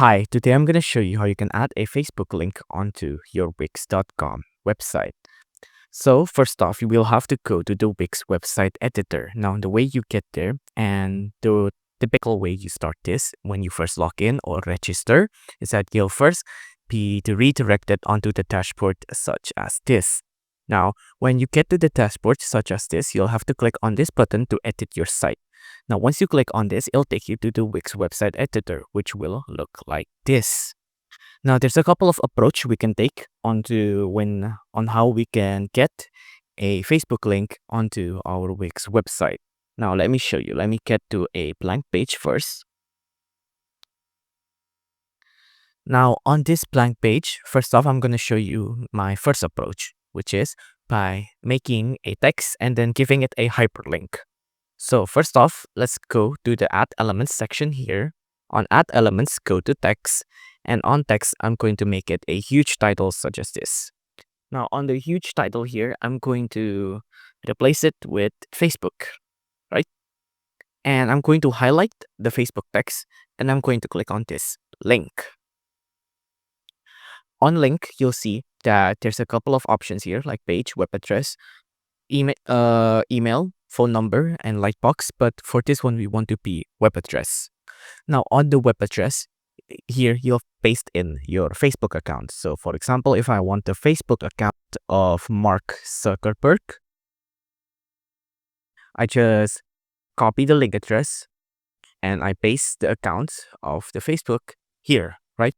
Hi, today I'm going to show you how you can add a Facebook link onto your Wix.com website. So first off, you will have to go to the Wix website editor. Now, the way you get there and the typical way you start this when you first log in or register is that you'll first be redirected onto the dashboard such as this. Now, when you get to the dashboard such as this, you'll have to click on this button to edit your site. Now, once you click on this, it'll take you to the Wix website editor, which will look like this. Now, there's a couple of approach we can take on how we can get a Facebook link onto our Wix website. Now, let me show you. Let me get to a blank page first. Now, on this blank page, first off, I'm going to show you my first approach, which is by making a text and then giving it a hyperlink. So first off, let's go to the Add Elements section here. On Add Elements, go to Text. And on Text, I'm going to make it a huge title such as this. Now, on the huge title here, I'm going to replace it with Facebook, right? And I'm going to highlight the Facebook text, and I'm going to click on this link. On link, you'll see that there's a couple of options here, like page, web address, email, phone number, and lightbox. But for this one, we want to be web address. Now, on the web address, here you'll paste in your Facebook account. So, for example, if I want the Facebook account of Mark Zuckerberg, I just copy the link address and I paste the account of the Facebook here, right?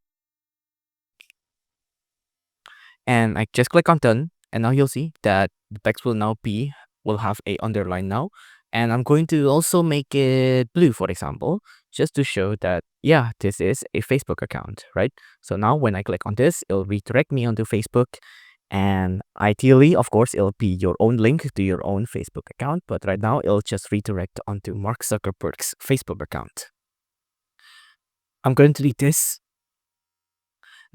And I just click on done, and now you'll see that the text will have a underline now. And I'm going to also make it blue, for example, just to show that, yeah, this is a Facebook account, right? So now when I click on this, it'll redirect me onto Facebook. And ideally, of course, it'll be your own link to your own Facebook account. But right now, it'll just redirect onto Mark Zuckerberg's Facebook account. I'm going to delete this.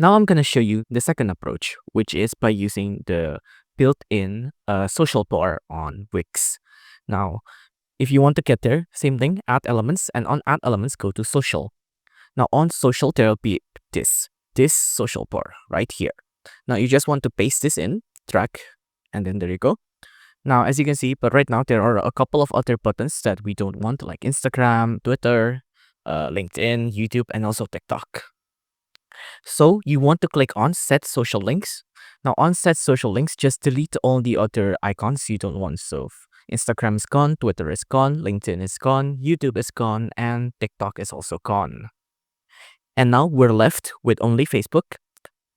Now I'm going to show you the second approach, which is by using the built-in social bar on Wix. Now, if you want to get there, same thing, Add Elements, and on Add Elements, go to Social. Now on Social, there will be this social bar right here. Now you just want to paste this in, drag, and then there you go. Now, as you can see, but right now there are a couple of other buttons that we don't want, like Instagram, Twitter, LinkedIn, YouTube, and also TikTok. So you want to click on Set Social Links. Now on Set Social Links, just delete all the other icons you don't want. So Instagram is gone, Twitter is gone, LinkedIn is gone, YouTube is gone, and TikTok is also gone. And now we're left with only Facebook.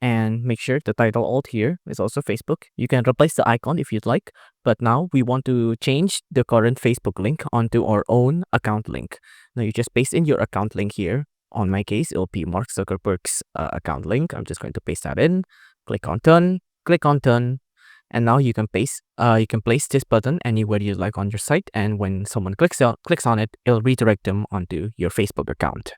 And make sure the title alt here is also Facebook. You can replace the icon if you'd like, but now we want to change the current Facebook link onto our own account link. Now you just paste in your account link here. On my case, it'll be Mark Zuckerberg's account link. I'm just going to paste that in. Click on done. Click on done. And now you can place this button anywhere you like on your site. And when someone clicks on it, it'll redirect them onto your Facebook account.